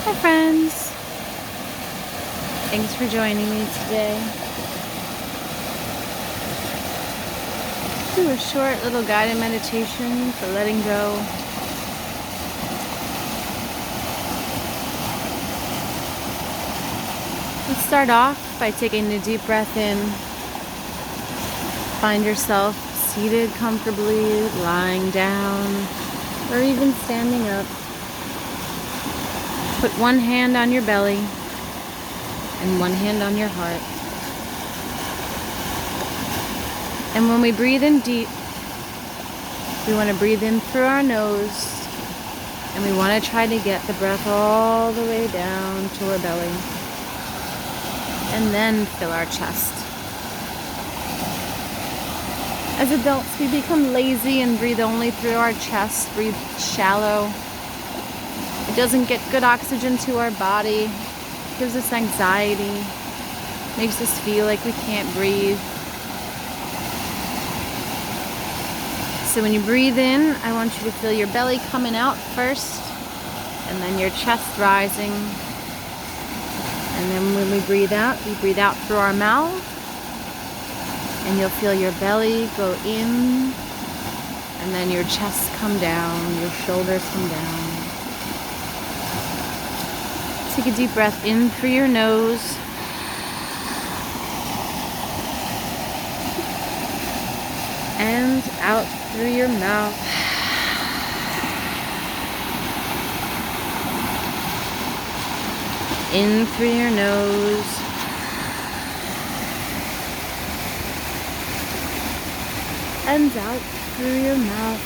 Hi friends, thanks for joining me today. Do a short little guided meditation for letting go. Let's start off by taking a deep breath in. Find yourself seated comfortably, lying down, or even standing up. Put one hand on your belly and one hand on your heart. And when we breathe in deep, we want to breathe in through our nose, and we want to try to get the breath all the way down to our belly, and then fill our chest. As adults, we become lazy and breathe only through our chest, breathe shallow. It doesn't get good oxygen to our body, gives us anxiety, makes us feel like we can't breathe. So when you breathe in, I want you to feel your belly coming out first, and then your chest rising. And then when we breathe out through our mouth, and you'll feel your belly go in, and then your chest come down, your shoulders come down. Take a deep breath in through your nose. And out through your mouth. In through your nose. And out through your mouth.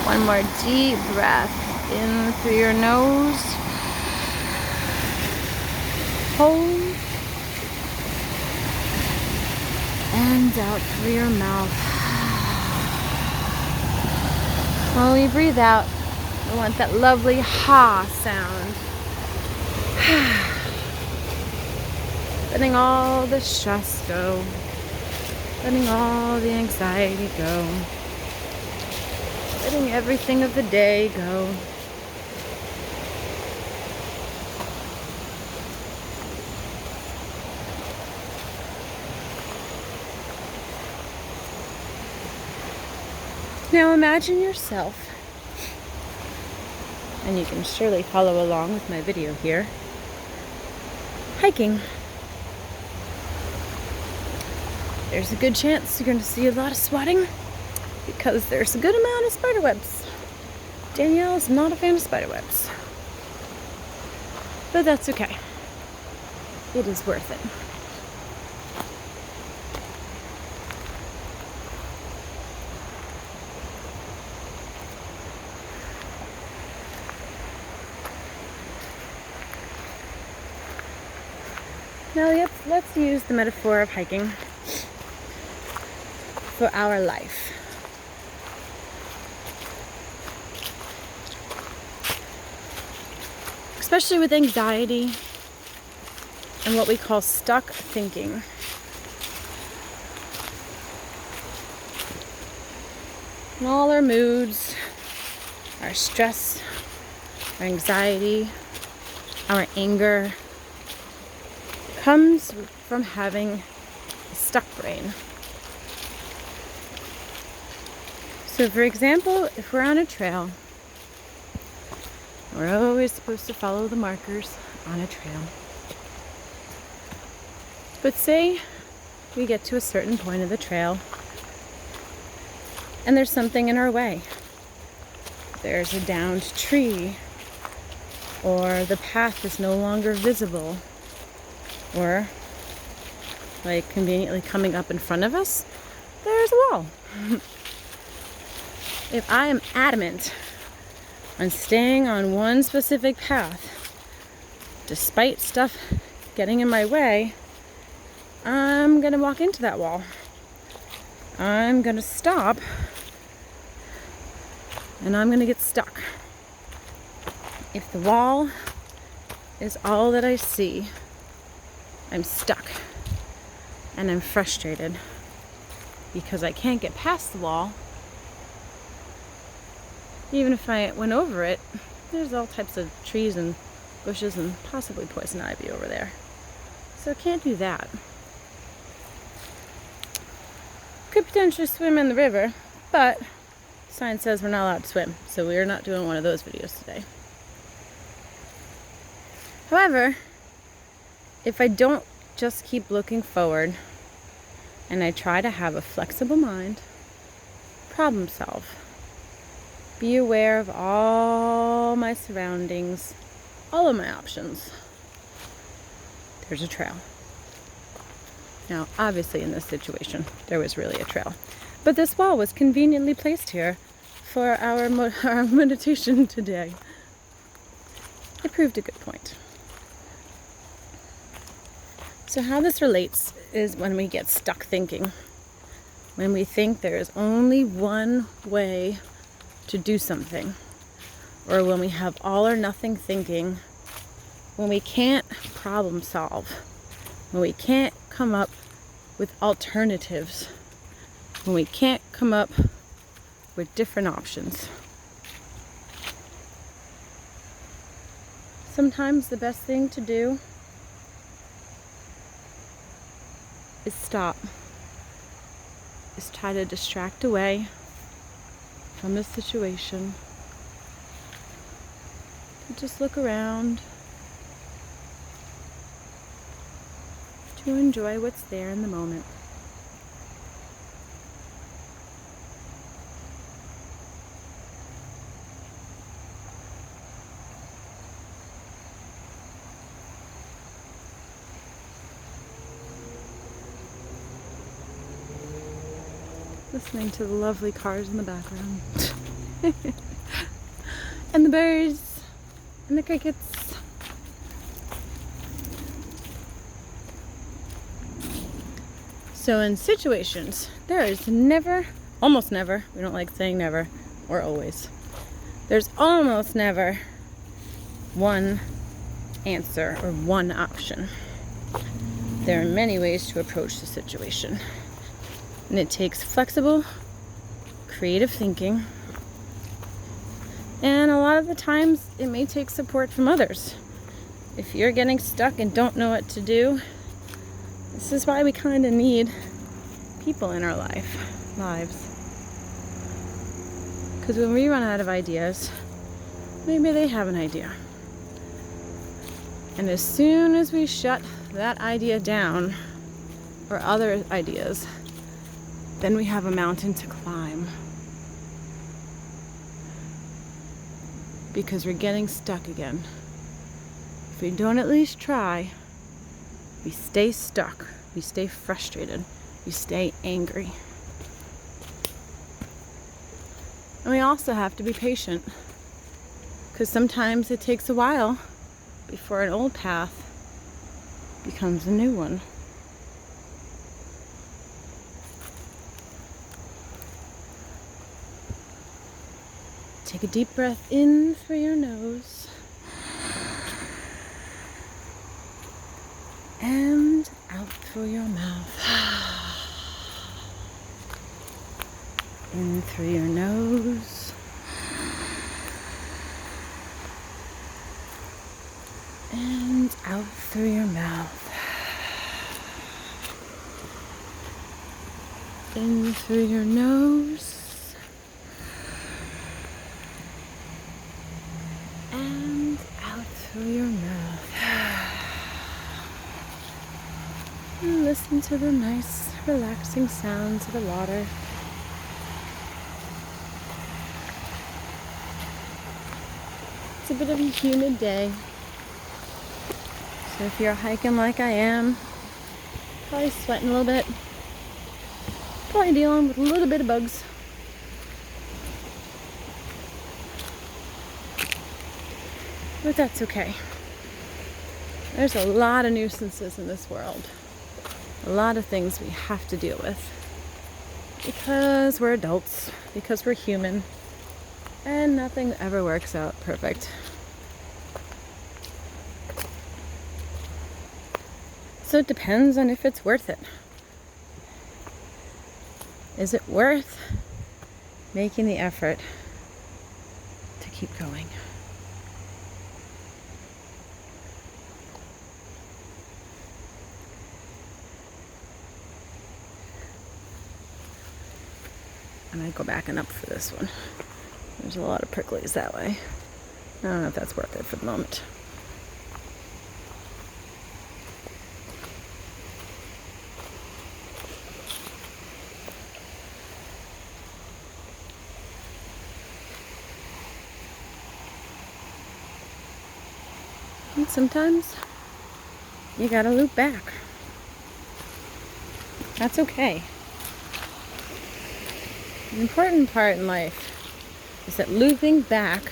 One more deep breath in through your nose. Hold. And out through your mouth. When we breathe out, we want that lovely ha sound. Letting all the stress go. Letting all the anxiety go. Letting everything of the day go. Now imagine yourself, and you can surely follow along with my video here, hiking. There's a good chance you're going to see a lot of swatting because there's a good amount of spider webs. Danielle is not a fan of spider webs, but that's okay. It is worth it. Now let's use the metaphor of hiking for our life. Especially with anxiety and what we call stuck thinking. And all our moods, our stress, our anxiety, our anger comes from having a stuck brain. So for example, if we're on a trail, we're always supposed to follow the markers on a trail. But say we get to a certain point of the trail and there's something in our way. There's a downed tree, or the path is no longer visible, or like conveniently coming up in front of us, there's a wall. If I am adamant on staying on one specific path, despite stuff getting in my way, I'm gonna walk into that wall. I'm gonna stop, and I'm gonna get stuck. If the wall is all that I see, I'm stuck and I'm frustrated because I can't get past the wall Even if I went over it, there's all types of trees and bushes and possibly poison ivy over there. So I can't do that. Could potentially swim in the river, but science says we're not allowed to swim, so we're not doing one of those videos today. However, if I don't just keep looking forward and I try to have a flexible mind, problem solve, be aware of all my surroundings, all of my options, there's a trail. Now, obviously in this situation, there was really a trail. But this wall was conveniently placed here for our meditation today. It proved a good point. So how this relates is when we get stuck thinking. When we think there is only one way to do something. Or when we have all or nothing thinking. When we can't problem solve. When we can't come up with alternatives. When we can't come up with different options. Sometimes the best thing to do is stop. Is try to distract away from the situation. To just look around. To enjoy what's there in the moment. Listening to the lovely cars in the background. And the birds. And the crickets. So in situations, there is never, almost never, we don't like saying never, or always. There's almost never one answer or one option. There are many ways to approach the situation. And it takes flexible, creative thinking. And a lot of the times, it may take support from others. If you're getting stuck and don't know what to do, this is why we kind of need people in our lives. Because when we run out of ideas, maybe they have an idea. And as soon as we shut that idea down, or other ideas, then we have a mountain to climb. Because we're getting stuck again. If we don't at least try, we stay stuck, we stay frustrated, we stay angry. And we also have to be patient. Because sometimes it takes a while before an old path becomes a new one. Take a deep breath in through your nose and out through your mouth. In through your nose and out through your mouth. In through your nose and out through your mouth. And listen to the nice, relaxing sounds of the water. It's a bit of a humid day. So if you're hiking like I am, probably sweating a little bit. Probably dealing with a little bit of bugs. But that's okay. There's a lot of nuisances in this world. A lot of things we have to deal with. Because we're adults. Because we're human. And nothing ever works out perfect. So it depends on if it's worth it. Is it worth making the effort keep going. I'm going to go back and up for this one. There's a lot of pricklies that way. I don't know if that's worth it for the moment. And sometimes you gotta loop back. That's okay. The important part in life is that looping back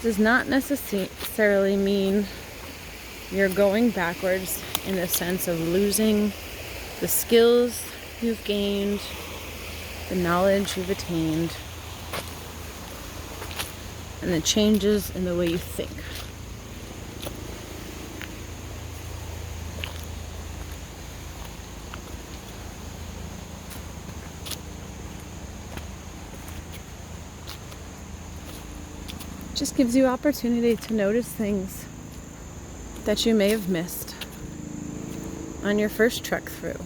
does not necessarily mean you're going backwards in the sense of losing the skills you've gained, the knowledge you've attained, and the changes in the way you think. Just gives you opportunity to notice things that you may have missed on your first trek through.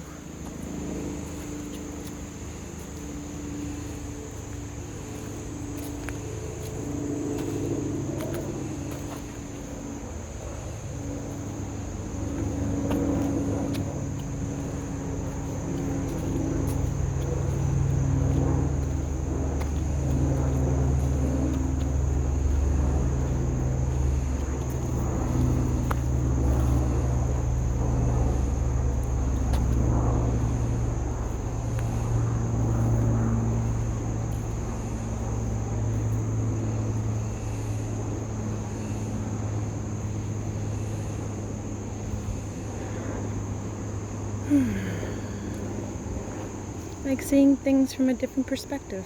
Like seeing things from a different perspective,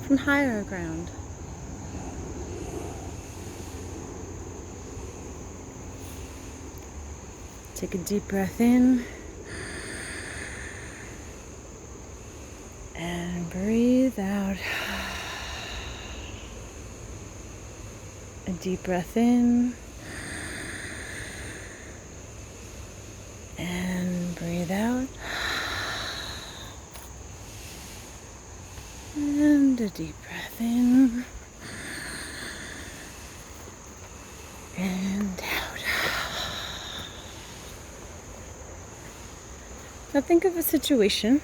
from higher ground. Take a deep breath in and breathe out. A deep breath in and breathe out. And a deep breath in and out. Now think of a situation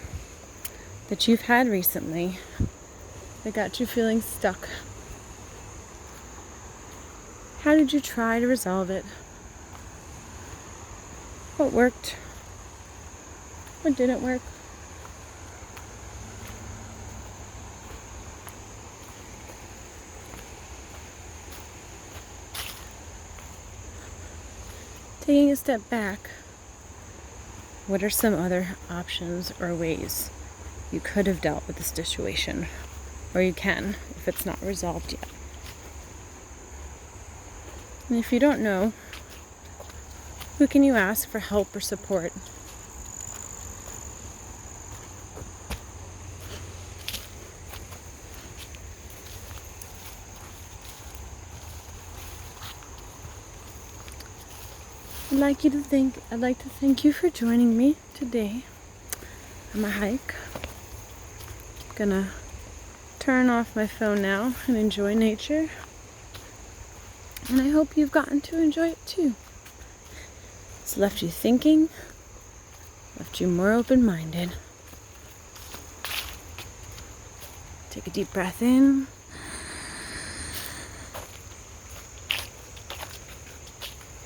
that you've had recently that got you feeling stuck. How did you try to resolve it? What worked? What didn't work? Taking a step back, what are some other options or ways you could have dealt with the situation? Or you can, if it's not resolved yet. And if you don't know, who can you ask for help or support? I'd like to thank you for joining me today on my hike. I'm gonna turn off my phone now and enjoy nature. And I hope you've gotten to enjoy it too. It's left you thinking, left you more open-minded. Take a deep breath in.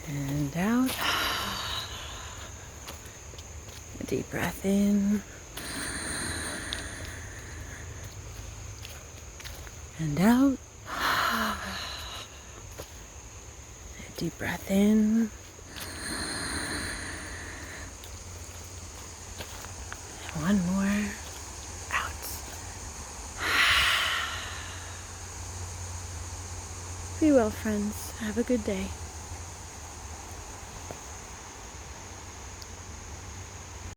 And out. A deep breath in. And out. A deep breath in. One more. Out. Be well, friends. Have a good day.